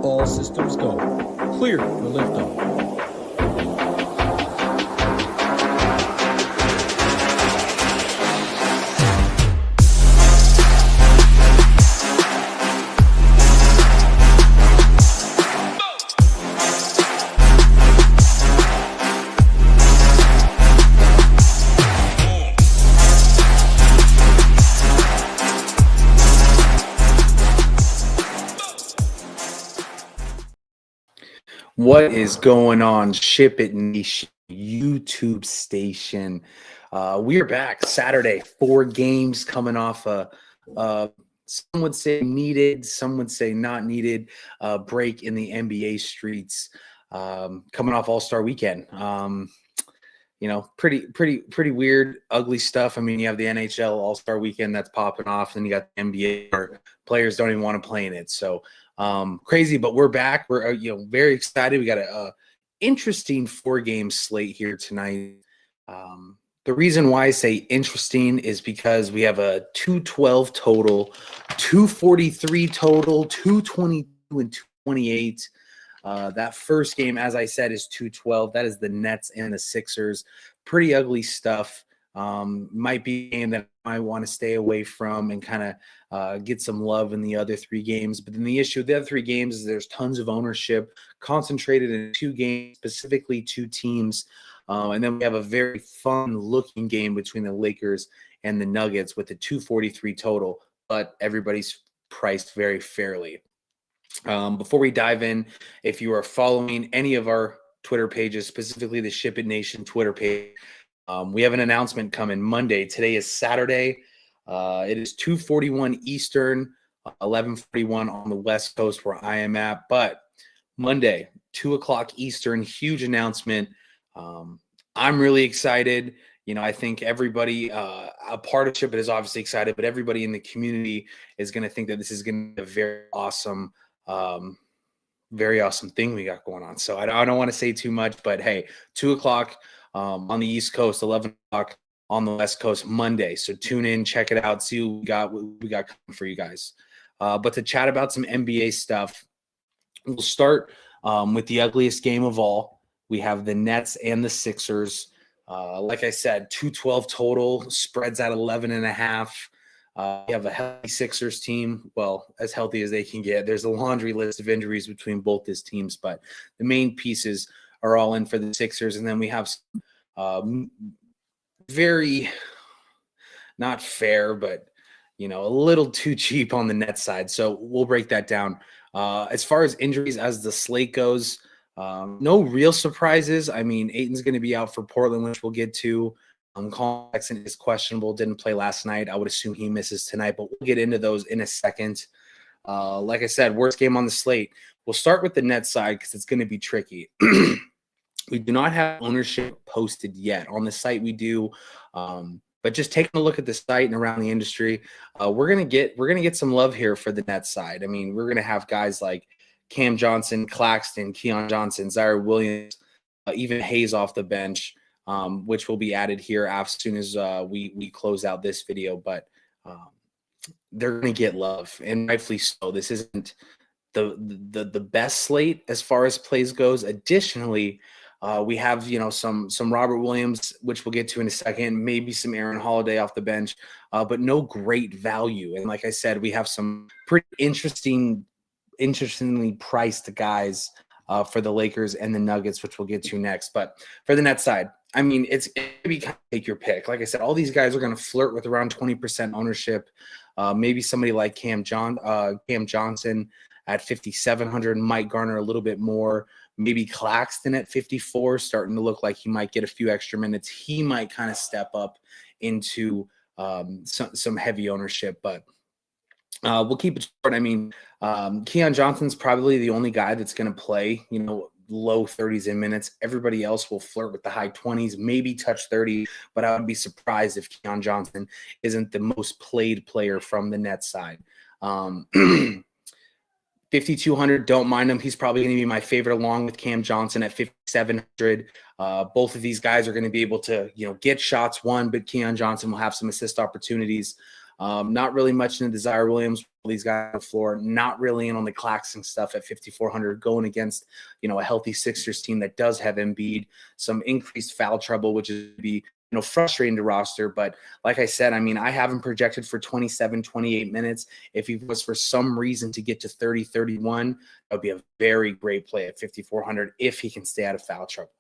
All systems go. Clear for liftoff. What is going on, SHIPIT Nation YouTube station? We are back Saturday. 4 games coming off some would say needed, some would say not needed break in the NBA streets. Coming off All-Star Weekend. Pretty weird, ugly stuff. I mean, you have the NHL All-Star Weekend that's popping off, and you got the NBA where players don't even want to play in it. So crazy, but we're back. We're very excited. We got a interesting 4-game slate here tonight. The reason why I say interesting is because we have a 212 total, 243 total, 222 and 228. That first game, as I said, is 212. That is the Nets and the Sixers. Pretty ugly stuff. Might be a game that I want to stay away from and kind of get some love in the other 3 games. But then the issue with the other 3 games is there's tons of ownership concentrated in 2 games, specifically 2 teams. And then we have a very fun-looking game between the Lakers and the Nuggets with a 243 total, but everybody's priced very fairly. Before we dive in, if you are following any of our Twitter pages, specifically the SHIPIT Nation Twitter page, we have an announcement coming Monday. Today is Saturday. It is 2:41 Eastern, 11:41 on the West Coast where I am at. But Monday, 2 o'clock Eastern, huge announcement. I'm really excited. I think everybody, a part of SHIPIT is obviously excited, but everybody in the community is going to think that this is going to be a very awesome thing we got going on. So I don't want to say too much, but hey, 2 o'clock on the East Coast, 11 o'clock on the West Coast Monday. So tune in, check it out, see what we got coming for you guys. But to chat about some NBA stuff, we'll start with the ugliest game of all. We have the Nets and the Sixers. Like I said, 212 total, spreads at 11.5. We have a healthy Sixers team, well, as healthy as they can get. There's a laundry list of injuries between both these teams, but the main pieces are all in for the Sixers. And then we have some very not fair, but, a little too cheap on the net side. So we'll break that down. As far as injuries as the slate goes, no real surprises. I mean, Ayton's going to be out for Portland, which we'll get to. Colin Sexton is questionable, didn't play last night. I would assume he misses tonight, but we'll get into those in a second. Like I said, worst game on the slate. We'll start with the net side because it's going to be tricky. We do not have ownership posted yet. On the site we do, but just taking a look at the site and around the industry, we're gonna get some love here for the net side. I mean, we're gonna have guys like Cam Johnson, Claxton, Keon Johnson, Zaire Williams, even Hayes off the bench, which will be added here as soon as we close out this video. But they're going to get love, and rightfully so. This isn't the best slate as far as plays goes. Additionally, we have some Robert Williams, which we'll get to in a second, maybe some Aaron Holiday off the bench, but no great value. And like I said, we have some pretty interestingly priced guys for the Lakers and the Nuggets, which we'll get to next. But for the net side, I mean, it's going to be kind of take your pick. Like I said, all these guys are going to flirt with around 20% ownership. Maybe somebody like Cam Johnson at 5,700 might garner a little bit more. Maybe Claxton at 54, starting to look like he might get a few extra minutes. He might kind of step up into some heavy ownership, but we'll keep it short. I mean, Keon Johnson's probably the only guy that's going to play, low 30s in minutes. Everybody else will flirt with the high 20s, maybe touch 30, but I would be surprised if Keon Johnson isn't the most played player from the net side. 5,200, don't mind him. He's probably going to be my favorite along with Cam Johnson at 5,700. Both of these guys are going to be able to, get shots, but Keon Johnson will have some assist opportunities. Not really much in the Desire Williams. These guys on the floor, not really in on the Claxton stuff at 5,400, going against, a healthy Sixers team that does have Embiid, some increased foul trouble, which is be, frustrating to roster. But like I said, I have him projected for 27, 28 minutes. If he was for some reason to get to 30, 31, that would be a very great play at 5,400 if he can stay out of foul trouble.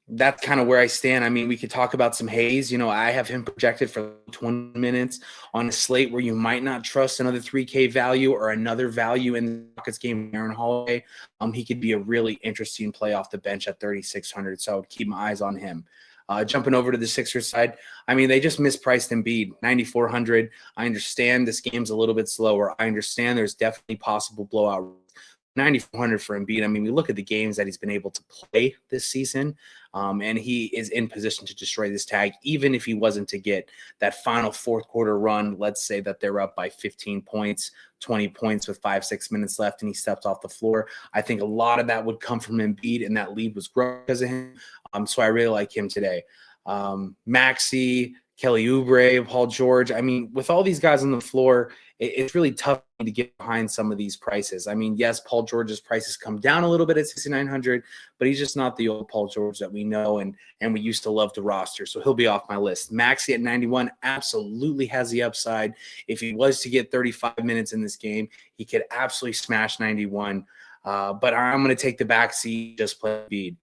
That's kind of where I stand. We could talk about some Hayes. I have him projected for 20 minutes on a slate where you might not trust another 3K value or another value in the Rockets game, Aaron Holiday. He could be a really interesting play off the bench at 3,600. So I would keep my eyes on him. Jumping over to the Sixers side, they just mispriced Embiid, 9,400. I understand this game's a little bit slower. I understand there's definitely possible blowout. 9,400 for Embiid. We look at the games that he's been able to play this season, and he is in position to destroy this tag, even if he wasn't to get that final fourth quarter run. Let's say that they're up by 15 points, 20 points with 5-6 minutes left, and he steps off the floor. I think a lot of that would come from Embiid, and that lead was growing because of him. So I really like him today. Maxey, Kelly Oubre, Paul George. With all these guys on the floor, it's really tough to get behind some of these prices. Yes, Paul George's prices come down a little bit at 6,900, but he's just not the old Paul George that we know and we used to love to roster. So he'll be off my list. Maxey at 91 absolutely has the upside. If he was to get 35 minutes in this game, he could absolutely smash 91. But I'm going to take the backseat, just play Embiid.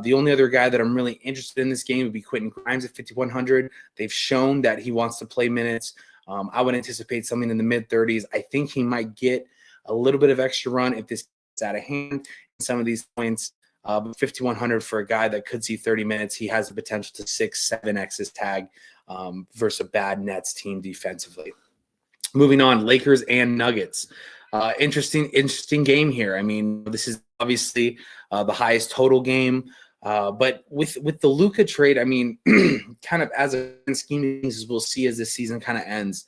The only other guy that I'm really interested in this game would be Quentin Grimes at 5,100. They've shown that he wants to play minutes. I would anticipate something in the mid-30s. I think he might get a little bit of extra run if this gets out of hand in some of these points. But 5,100 for a guy that could see 30 minutes, he has the potential to 6-7x his tag versus a bad Nets team defensively. Moving on, Lakers and Nuggets. Interesting game here. This is obviously the highest total game. But with the Luka trade, kind of as a scheme of things, we'll see as this season kind of ends.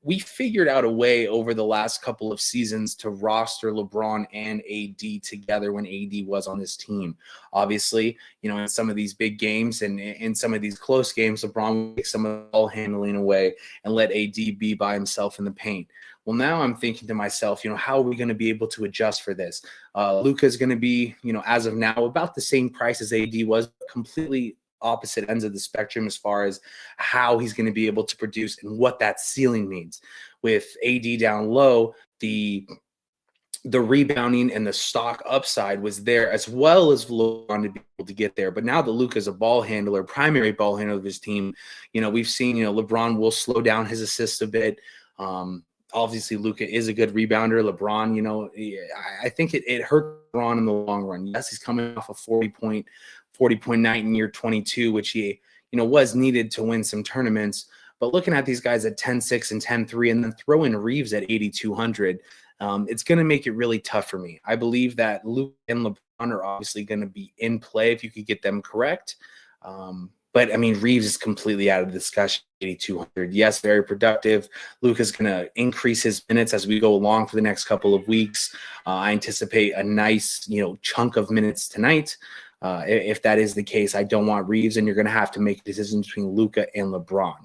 We figured out a way over the last couple of seasons to roster LeBron and AD together when AD was on this team. Obviously, in some of these big games and in some of these close games, LeBron would take some of the ball handling away and let AD be by himself in the paint. Well, now I'm thinking to myself, how are we going to be able to adjust for this? Luka is going to be, as of now, about the same price as AD was, completely opposite ends of the spectrum as far as how he's going to be able to produce and what that ceiling means. With AD down low, the rebounding and the stock upside was there, as well as LeBron to be able to get there. But now that Luka is a ball handler, primary ball handler of his team, we've seen, LeBron will slow down his assists a bit. Obviously, Luka is a good rebounder. LeBron, I think it hurt LeBron in the long run. Yes, he's coming off a 40-point night in year 22, which he, was needed to win some tournaments. But looking at these guys at 10-6 and 10-3, and then throw in Reeves at 8,200, it's going to make it really tough for me. I believe that Luka and LeBron are obviously going to be in play if you could get them correct. But Reeves is completely out of the discussion. 8,200. Yes, very productive. Luka's going to increase his minutes as we go along for the next couple of weeks. I anticipate a nice, chunk of minutes tonight. If that is the case, I don't want Reeves, and you're going to have to make a decision between Luka and LeBron.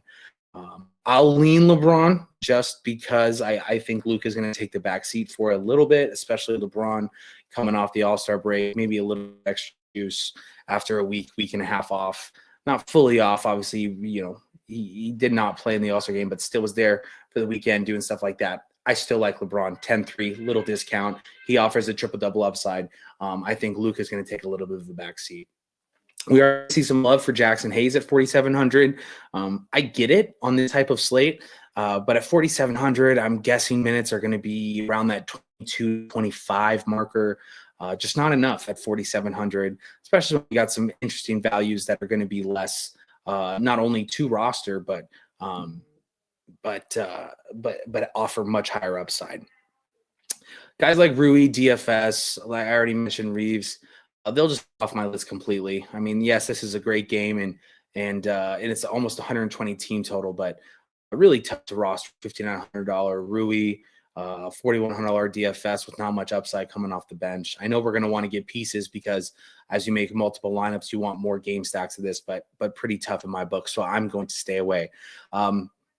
I'll lean LeBron just because I think Luka is going to take the back seat for a little bit, especially LeBron coming off the All-Star break, maybe a little extra use after a week and a half off. Not fully off, obviously, he did not play in the All-Star game, but still was there for the weekend doing stuff like that. I still like LeBron, 10-3, little discount. He offers a triple-double upside. I think Luka is going to take a little bit of the backseat. We are see some love for Jackson Hayes at 4,700. I get it on this type of slate, but at 4,700, I'm guessing minutes are going to be around that 22, 25 marker. Just not enough at 4,700, especially when we got some interesting values that are going to be less, not only to roster, but offer much higher upside. Guys like Rui, DFS, like I already mentioned, Reeves, they'll just off my list completely. Yes, this is a great game, and it's almost 120 team total, but really tough to roster. $5,900 Rui. $4,100 DFS with not much upside coming off the bench. I know we're going to want to get pieces because as you make multiple lineups, you want more game stacks of this, but pretty tough in my book. So I'm going to stay away.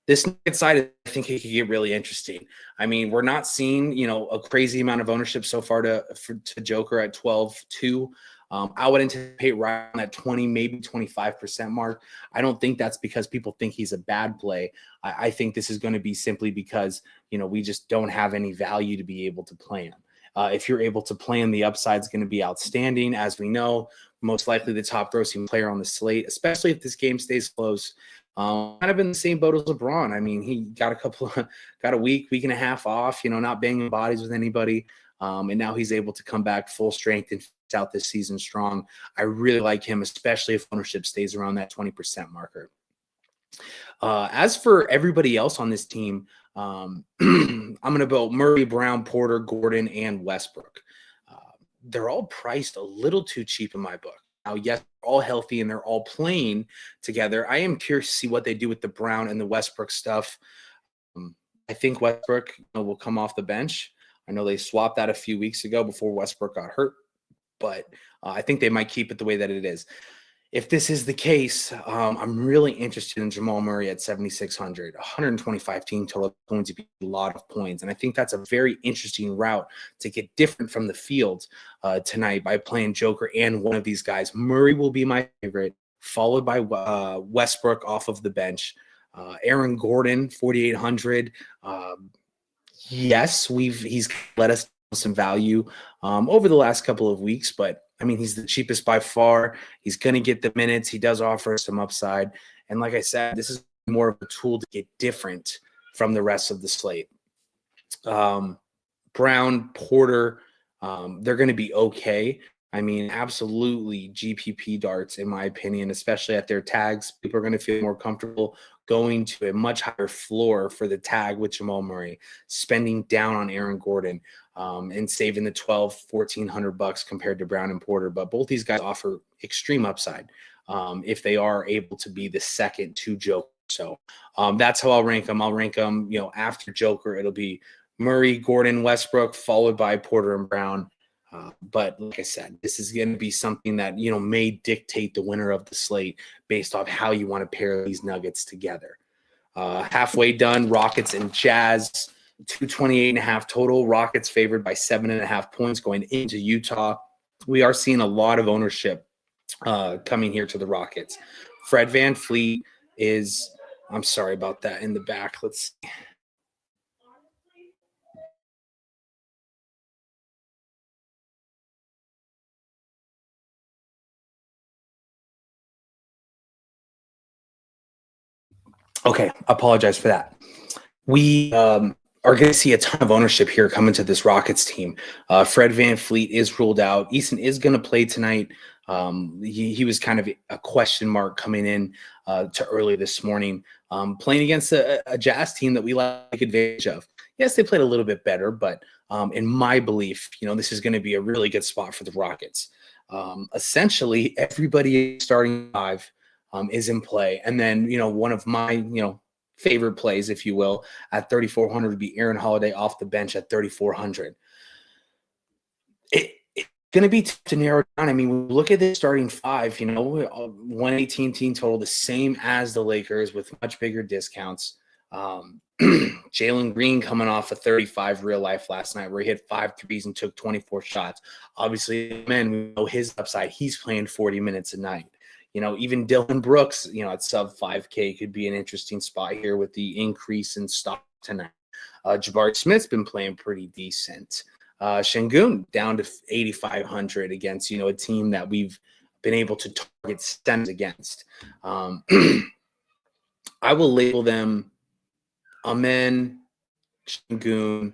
This next side, I think it could get really interesting. I mean, we're not seeing, a crazy amount of ownership so far to Joker at 12-2. I would anticipate right on that 20, maybe 25% mark. I don't think that's because people think he's a bad play. I think this is going to be simply because, we just don't have any value to be able to play him. If you're able to play him, the upside is going to be outstanding. As we know, most likely the top grossing player on the slate, especially if this game stays close. Kind of in the same boat as LeBron. I mean, he got got a week and a half off, not banging bodies with anybody. And now he's able to come back full strength and finish out this season strong. I really like him, especially if ownership stays around that 20% marker. As for everybody else on this team, I'm going to go Murray, Brown, Porter, Gordon, and Westbrook. They're all priced a little too cheap in my book. Now, yes, they're all healthy and they're all playing together. I am curious to see what they do with the Brown and the Westbrook stuff. I think Westbrook will come off the bench. I know they swapped that a few weeks ago before Westbrook got hurt, but I think they might keep it the way that it is. If this is the case, I'm really interested in Jamal Murray at 7,600, 125 team total, going to be a lot of points. And I think that's a very interesting route to get different from the field tonight by playing Joker and one of these guys. Murray will be my favorite, followed by Westbrook off of the bench. Aaron Gordon, 4,800. Yes, he's let us some value over the last couple of weeks, but I mean, he's the cheapest by far. He's going to get the minutes. He does offer some upside. And like I said, this is more of a tool to get different from the rest of the slate. Brown, Porter, they're going to be okay. I mean, absolutely GPP darts, in my opinion, especially at their tags. People are going to feel more comfortable going to a much higher floor for the tag with Jamal Murray, spending down on Aaron Gordon, and saving the $1,400 compared to Brown and Porter. But both these guys offer extreme upside if they are able to be the second to Joker. So that's how I'll rank them. I'll rank them, after Joker, it'll be Murray, Gordon, Westbrook, followed by Porter and Brown. But like I said, this is going to be something that, may dictate the winner of the slate based off how you want to pair these nuggets together. Halfway done, Rockets and Jazz, 228.5 total. Rockets favored by 7.5 points going into Utah. We are seeing a lot of ownership coming here to the Rockets. Fred VanVleet is, I'm sorry about that in the back. Let's see. Okay, apologize for that. We are going to see a ton of ownership here coming to this Rockets team. Fred VanVleet is ruled out. Eason is going to play tonight. He was kind of a question mark coming in to early this morning, playing against a Jazz team that we like advantage of. Yes, they played a little bit better, but in my belief, this is going to be a really good spot for the Rockets. Essentially, everybody starting five is in play. And then, one of my, favorite plays, if you will, at 3,400 would be Aaron Holiday off the bench at 3,400. It's going to be tough to narrow down. I mean, look at this starting five, 118 team total, the same as the Lakers with much bigger discounts. Jalen Green coming off a 35 real life last night where he hit 5 threes and took 24 shots. Obviously, man, we know his upside. He's playing 40 minutes a night. Even Dylan Brooks, at sub 5K could be an interesting spot here with the increase in stock tonight. Jabari Smith's been playing pretty decent. Şengün down to 8,500 against, a team that we've been able to target stems against. I will label them Amen, Şengün,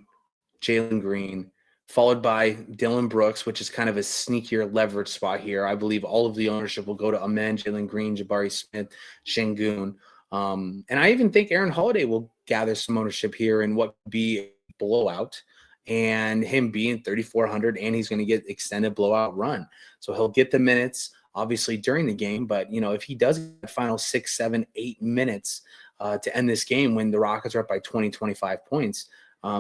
Jalen Green, followed by Dylan Brooks, which is kind of a sneakier leverage spot here. I believe all of the ownership will go to Amen, Jalen Green, Jabari Smith, Şengün. And I even think Aaron Holiday will gather some ownership here in what would be a blowout, and him being 3,400, and he's going to get extended blowout run. So he'll get the minutes, obviously, during the game. But, if he does get the final 6, 7, 8 minutes to end this game when the Rockets are up by 20, 25 points,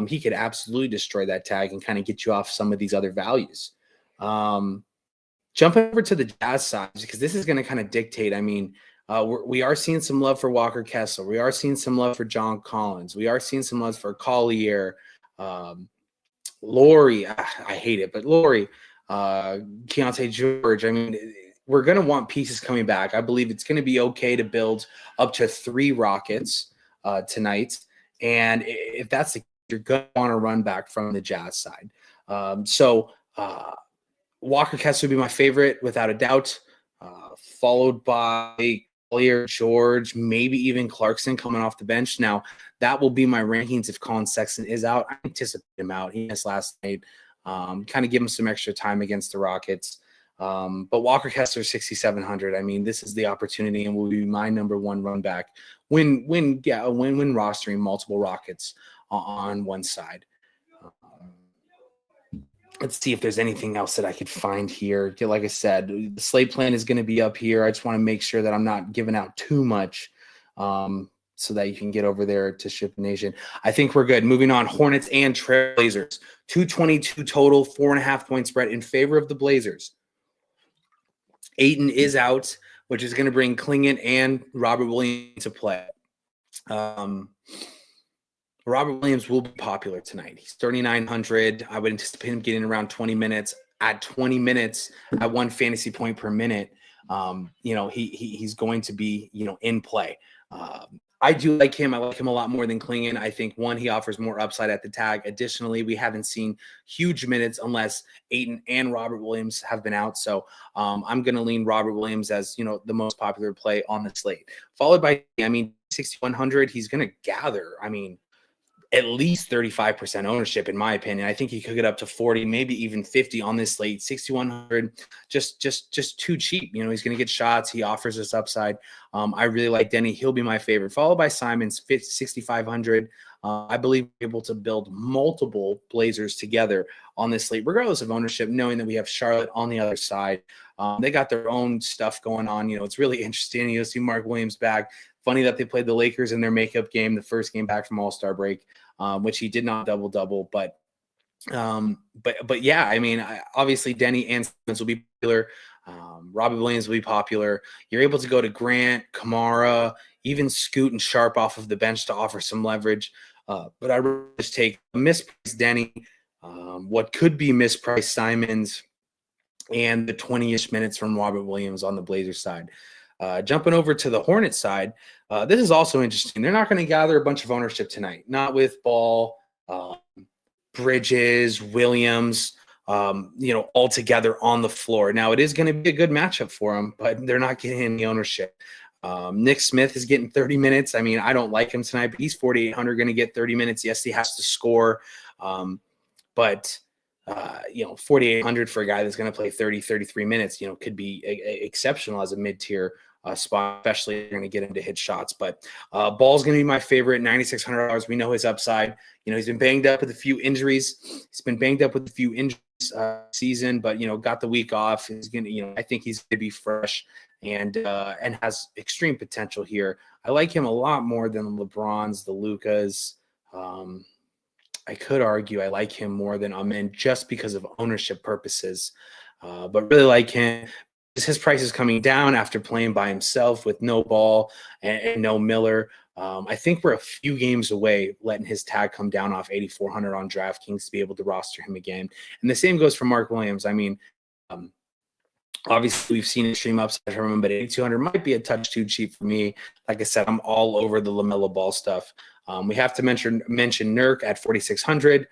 he could absolutely destroy that tag and kind of get you off some of these other values. Jumping over to the Jazz side, because this is going to kind of dictate. I mean, We are seeing some love for Walker Kessler. We are seeing some love for John Collins. We are seeing some love for Collier, Laurie. I hate it, but Laurie, Keontae George. I mean, we're going to want pieces coming back. I believe it's going to be okay to build up to 3 Rockets tonight. And if that's the case, you're going to want to run back from the Jazz side. Walker Kessler would be my favorite without a doubt, followed by Collier, George, maybe even Clarkson coming off the bench. Now, that will be my rankings if Colin Sexton is out. I anticipate him out. He missed last night. Kind of give him some extra time against the Rockets. But Walker Kessler, 6,700. I mean, this is the opportunity and will be my number 1 run back when rostering multiple Rockets on one side. Let's see if there's anything else that I could find here. Like I said, the slate plan is going to be up here. I just want to make sure that I'm not giving out too much so that you can get over there to SHIPIT Nation. I think we're good. Moving on, Hornets and Trailblazers. 222 total, 4.5 point spread in favor of the Blazers. Ayton is out, which is going to bring Clingan and Robert Williams to play. Robert Williams will be popular tonight. He's 3,900. I would anticipate him getting around 20 minutes. At 20 minutes, at 1 fantasy point per minute, he's going to be, in play. I do like him. I like him a lot more than Clingan. I think, one, he offers more upside at the tag. Additionally, we haven't seen huge minutes unless Ayton and Robert Williams have been out. So I'm going to lean Robert Williams as, the most popular play on the slate. Followed by, 6,100, he's going to gather, at least 35% ownership, in my opinion. I think he could get up to 40, maybe even 50 on this slate. 6,100, just too cheap. He's going to get shots. He offers us upside. I really like Denny. He'll be my favorite. Followed by Simons, 6,500. I believe we're able to build multiple Blazers together on this slate, regardless of ownership, knowing that we have Charlotte on the other side. They got their own stuff going on. It's really interesting. You'll see Mark Williams back. Funny that they played the Lakers in their makeup game, the first game back from All-Star break, which he did not double-double. But yeah, obviously Denny and Simmons will be popular. Robert Williams will be popular. You're able to go to Grant, Kamara, even Scoot and Sharp off of the bench to offer some leverage. But I would just take mispriced Denny, what could be mispriced Simons, and the 20-ish minutes from Robert Williams on the Blazers side. Jumping over to the Hornets side, this is also interesting. They're not going to gather a bunch of ownership tonight, not with Ball, Bridges, Williams, all together on the floor. Now, it is going to be a good matchup for them, but they're not getting any ownership. Nick Smith is getting 30 minutes. I don't like him tonight, but he's 4,800, going to get 30 minutes. Yes, he has to score, but 4,800 for a guy that's going to play 30, 33 minutes, could be exceptional as a mid-tier spot, especially if you're going to get him to hit shots. But Ball's going to be my favorite, $9,600. We know his upside. He's been banged up with a few injuries. Season, but got the week off. He's going to, I think he's going to be fresh and has extreme potential here. I like him a lot more than the LeBrons, the Lucas. I could argue I like him more than Amen just because of ownership purposes, but really like him. His price is coming down after playing by himself with no Ball and no Miller. I think we're a few games away letting his tag come down off 8,400 on DraftKings to be able to roster him again. And the same goes for Mark Williams. Obviously, we've seen extreme upside from him, but 8,200 might be a touch too cheap for me. Like I said, I'm all over the LaMelo Ball stuff. We have to mention Nurk at 4,600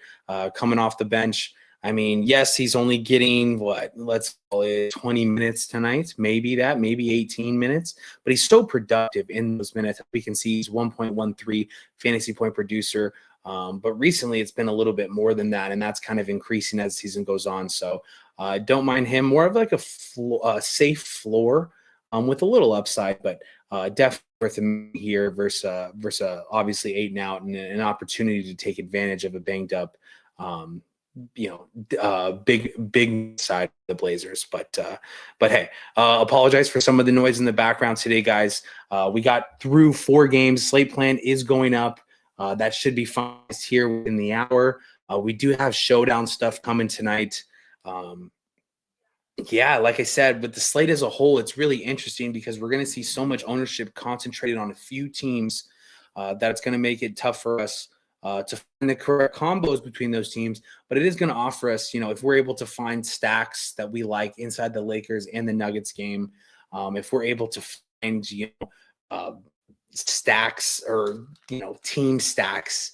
coming off the bench. Yes, he's only getting let's call it 20 minutes tonight, maybe 18 minutes, but he's so productive in those minutes. We can see he's 1.13 fantasy point producer. But recently it's been a little bit more than that, and that's kind of increasing as the season goes on. So don't mind him. More of like a safe floor with a little upside, but definitely worth him here versus obviously Ayton out and an opportunity to take advantage of a banged up big side of the Blazers. But hey, apologize for some of the noise in the background today, guys. We got through 4 games. Slate plan is going up. That should be fun here within the hour. We do have showdown stuff coming tonight. Yeah, like I said, with the slate as a whole, it's really interesting because we're going to see so much ownership concentrated on a few teams that it's going to make it tough for us to find the correct combos between those teams. But it is going to offer us, if we're able to find stacks that we like inside the Lakers and the Nuggets game, if we're able to find, stacks or, team stacks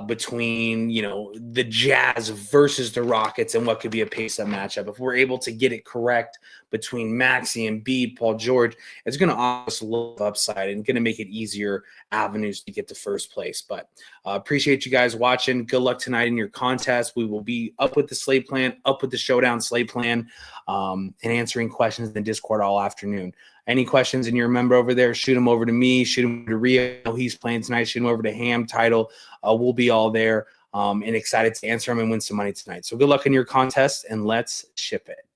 between, the Jazz versus the Rockets and what could be a pace-up matchup. If we're able to get it correct between Maxey and Embiid, Paul George, it's going to offer us a little upside and going to make it easier avenues to get to first place. But appreciate you guys watching. Good luck tonight in your contest. We will be up with the slate plan, up with the showdown slate plan, and answering questions in the Discord all afternoon. Any questions and you're a member over there, shoot them over to me, shoot them to Rio. He's playing tonight. Shoot him over to Ham, Title. We'll be all there and excited to answer them and win some money tonight. So good luck in your contest, and let's ship it.